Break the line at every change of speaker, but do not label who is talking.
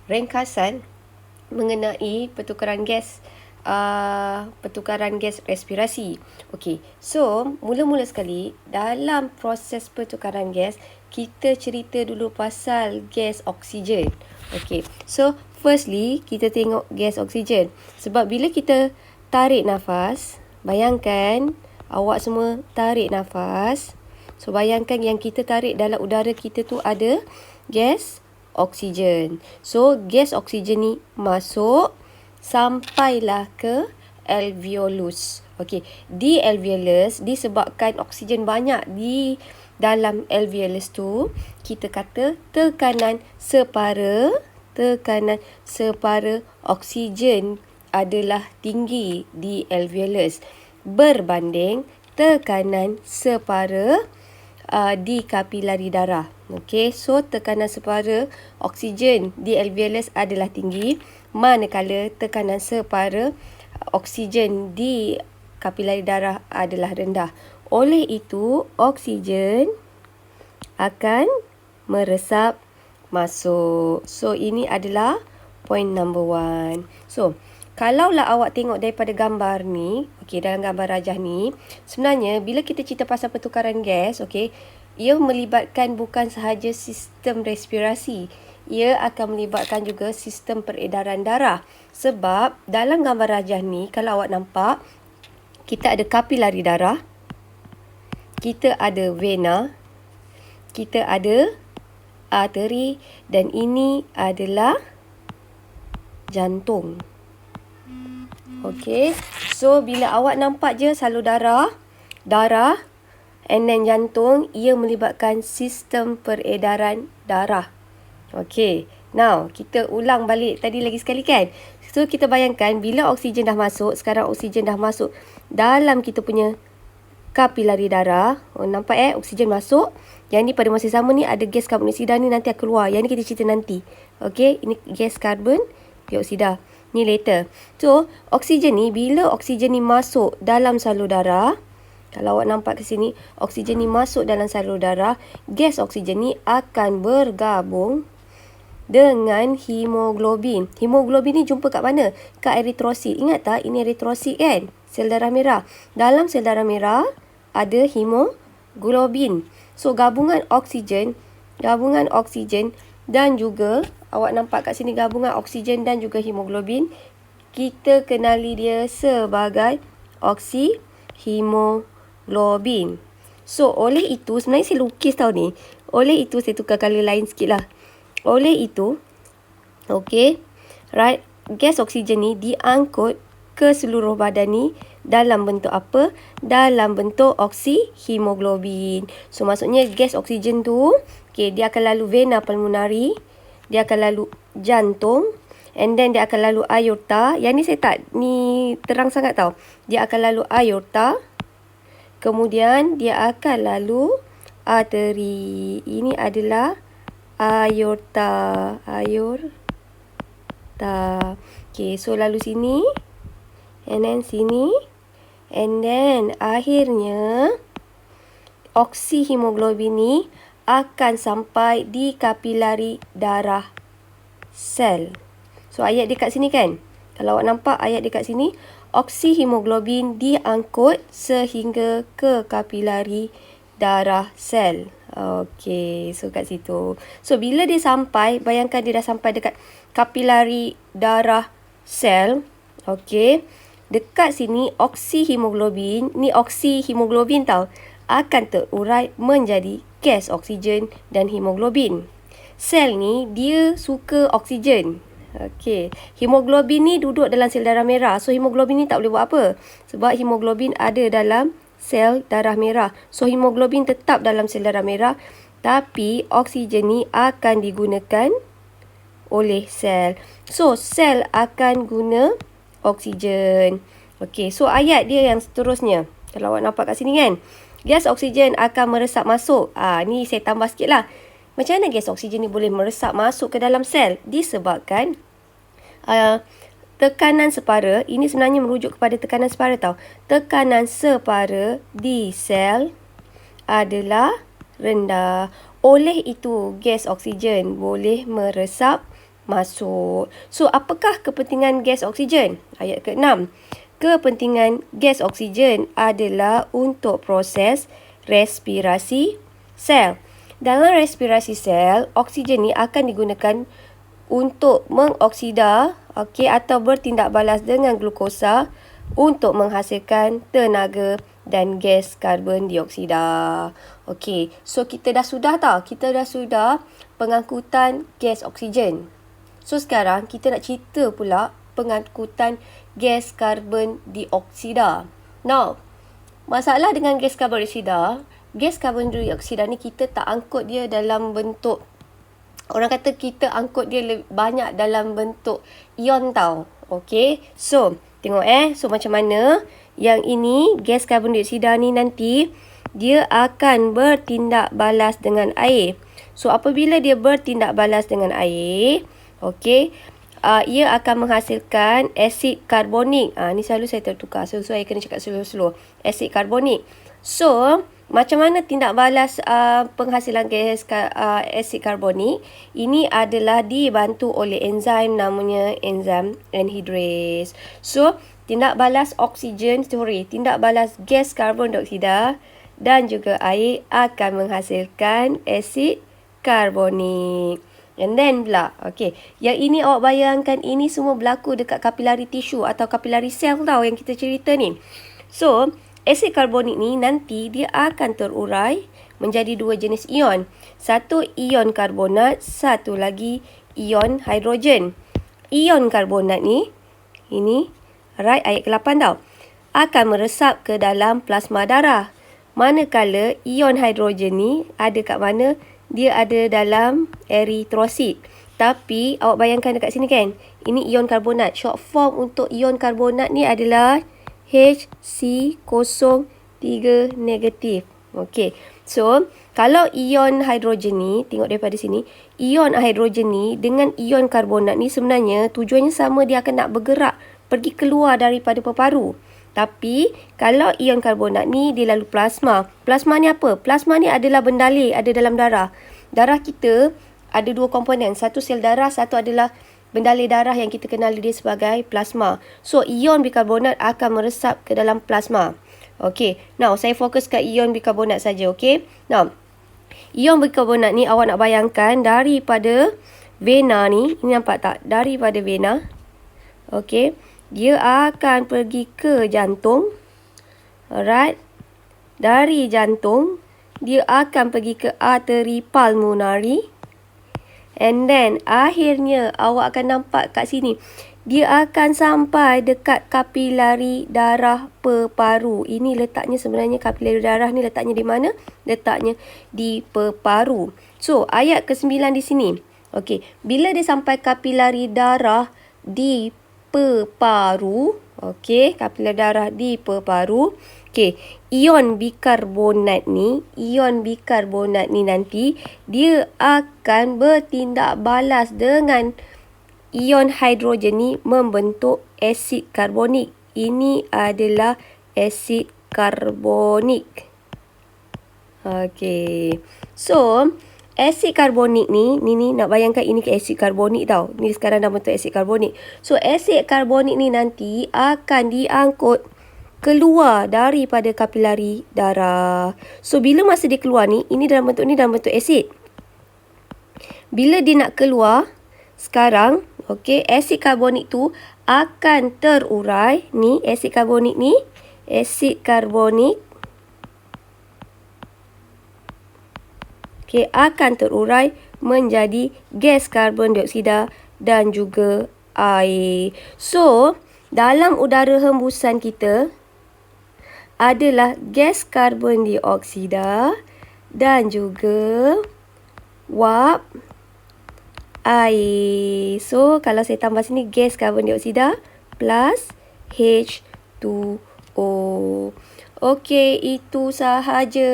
ringkasan mengenai pertukaran gas respirasi. Okey, so mula-mula sekali dalam proses pertukaran gas, kita cerita dulu pasal gas oksigen. Okey, so firstly kita tengok gas oksigen. Sebab bila kita tarik nafas, bayangkan awak semua tarik nafas. So bayangkan yang kita tarik dalam udara kita tu ada gas oksigen. So gas oksigen ni masuk sampailah ke alveolus. Okey, di alveolus disebabkan oksigen banyak di dalam alveolus tu, kita kata tekanan separa oksigen adalah tinggi di alveolus berbanding tekanan separa di kapilari darah. Okey, so tekanan separa oksigen di alveolus adalah tinggi, manakala tekanan separa oksigen di kapilari darah adalah rendah. Oleh itu, oksigen akan meresap masuk. So, ini adalah point number 1. So, kalaulah awak tengok daripada gambar ni, okey, dalam gambar rajah ni, sebenarnya bila kita cerita pasal pertukaran gas, okey, ia melibatkan bukan sahaja sistem respirasi, ia akan melibatkan juga sistem peredaran darah. Sebab dalam gambar rajah ni, kalau awak nampak, kita ada kapilari darah, kita ada vena, kita ada arteri, dan ini adalah jantung. Okey, so bila awak nampak je salur darah, and then jantung, ia melibatkan sistem peredaran darah. Okey, now kita ulang balik tadi lagi sekali kan. So kita bayangkan bila oksigen dah masuk, sekarang oksigen dah masuk dalam kita punya kapilari darah. Nampak oksigen masuk. Yang ni pada masa sama ni ada gas karbon dioksida ni nanti akan keluar. Yang ni kita cerita nanti. Okey, ini gas karbon dioksida. Ni later. So, oksigen ni, bila oksigen ni masuk dalam salur darah, kalau awak nampak ke sini, oksigen ni masuk dalam salur darah, gas oksigen ni akan bergabung dengan hemoglobin. Hemoglobin ni jumpa kat mana? Kat eritrosit. Ingat tak? Ini eritrosit kan? Sel darah merah. Dalam sel darah merah ada hemoglobin. So, gabungan oksigen dan juga awak nampak kat sini gabungan oksigen dan juga hemoglobin, kita kenali dia sebagai oksihemoglobin. So, oleh itu, sebenarnya saya lukis tau ni. Oleh itu, saya tukar color lain sikit lah. Oleh itu, okey, right, gas oksigen ni diangkut ke seluruh badan ni dalam bentuk apa? Dalam bentuk oksihemoglobin. So, maksudnya gas oksigen tu, okey, dia akan lalu vena pulmonari, dia akan lalu jantung, and then dia akan lalu aorta. Yang ni saya tak, ni terang sangat tau. Dia akan lalu aorta, kemudian dia akan lalu arteri. Ini adalah aorta. Okay, so lalu sini, and then sini, and then akhirnya oksihemoglobin ni akan sampai di kapilari darah sel. So, ayat dia kat sini kan? Kalau awak nampak ayat dia kat sini, oksihemoglobin diangkut sehingga ke kapilari darah sel. Okey, so kat situ. So, bila dia sampai, bayangkan dia dah sampai dekat kapilari darah sel. Okey, dekat sini oksihemoglobin, ni oksihemoglobin tau, akan terurai menjadi gas oksigen dan hemoglobin. Sel ni dia suka oksigen. Okey, hemoglobin ni duduk dalam sel darah merah. So, hemoglobin ni tak boleh buat apa. Sebab hemoglobin ada dalam sel darah merah. So, hemoglobin tetap dalam sel darah merah. Tapi, oksigen ni akan digunakan oleh sel. So, sel akan guna oksigen. Okey, so ayat dia yang seterusnya. Kalau awak nampak kat sini kan. Gas oksigen akan meresap masuk. Ni saya tambah sikit lah. Macam mana gas oksigen ni boleh meresap masuk ke dalam sel? Disebabkan tekanan separa, ini sebenarnya merujuk kepada tekanan separa tau. Tekanan separa di sel adalah rendah. Oleh itu, gas oksigen boleh meresap masuk. So, apakah kepentingan gas oksigen? Ayat ke-6. Kepentingan gas oksigen adalah untuk proses respirasi sel. Dalam respirasi sel, oksigen ni akan digunakan untuk mengoksida atau bertindak balas dengan glukosa untuk menghasilkan tenaga dan gas karbon dioksida. Okey, so kita dah sudah pengangkutan gas oksigen. So sekarang kita nak cerita pula pengangkutan gas karbon dioksida. Now, masalah dengan gas karbon dioksida ni kita tak angkut dia dalam bentuk, orang kata kita angkut dia banyak dalam bentuk ion tau. Okey, so tengok so macam mana yang ini gas karbon dioksida ni nanti dia akan bertindak balas dengan air. So apabila dia bertindak balas dengan air, okey, ia akan menghasilkan asid karbonik. Ni selalu saya tertukar, so saya kena cakap slow-slow. Asid karbonik. So macam mana tindak balas penghasilan gas asid karbonik? Ini adalah dibantu oleh enzim namanya enzim anhidrase. So tindak balas gas karbon dioksida dan juga air akan menghasilkan asid karbonik. And then pula, yang ini awak bayangkan ini semua berlaku dekat kapilari tisu atau kapilari sel tau yang kita cerita ni. So, asid karbonik ni nanti dia akan terurai menjadi dua jenis ion. Satu ion karbonat, satu lagi ion hidrogen. Ion karbonat ni, ini, ayat ke-8 tau, akan meresap ke dalam plasma darah. Manakala ion hidrogen ni ada kat mana? Dia ada dalam eritrosit. Tapi awak bayangkan dekat sini kan, ini ion karbonat. Short form untuk ion karbonat ni adalah HC03 negatif. Okey. So, kalau ion hidrogen ni, tengok daripada sini, ion hidrogen ni dengan ion karbonat ni sebenarnya tujuannya sama, dia akan nak bergerak pergi keluar daripada peparu. Tapi kalau ion karbonat ni dia lalu plasma. Plasma ni apa? Plasma ni adalah bendalih, ada dalam darah. Darah kita ada dua komponen. Satu sel darah, satu adalah bendalih darah yang kita kenal dia sebagai plasma. So ion bikarbonat akan meresap ke dalam plasma. Okey. Now saya fokus kat ion bikarbonat saja, okey. Now ion bikarbonat ni awak nak bayangkan daripada vena ni, ini nampak tak? Daripada vena. Okey. Dia akan pergi ke jantung. Alright. Dari jantung, dia akan pergi ke arteri pulmonari. And then, akhirnya awak akan nampak kat sini. Dia akan sampai dekat kapilari darah peparu. Ini letaknya sebenarnya kapilari darah ni letaknya di mana? Letaknya di peparu. So, ayat ke-9 di sini. Okey, bila dia sampai kapilari darah di peparu, kapilari darah di peparu, ion bikarbonat ni nanti dia akan bertindak balas dengan ion hidrogen ni membentuk asid karbonik. Ini adalah asid karbonik. So asid karbonik ni nak bayangkan ini ke asid karbonik tau. Ni sekarang dah bentuk asid karbonik. So asid karbonik ni nanti akan diangkut keluar daripada kapilari darah. So bila masa dia keluar ni dalam bentuk asid. Bila dia nak keluar sekarang, asid karbonik tu akan terurai. Ni asid karbonik akan terurai menjadi gas karbon dioksida dan juga air. So, dalam udara hembusan kita adalah gas karbon dioksida dan juga wap air. So, kalau saya tambah sini gas karbon dioksida plus H2O. Okey, itu sahaja.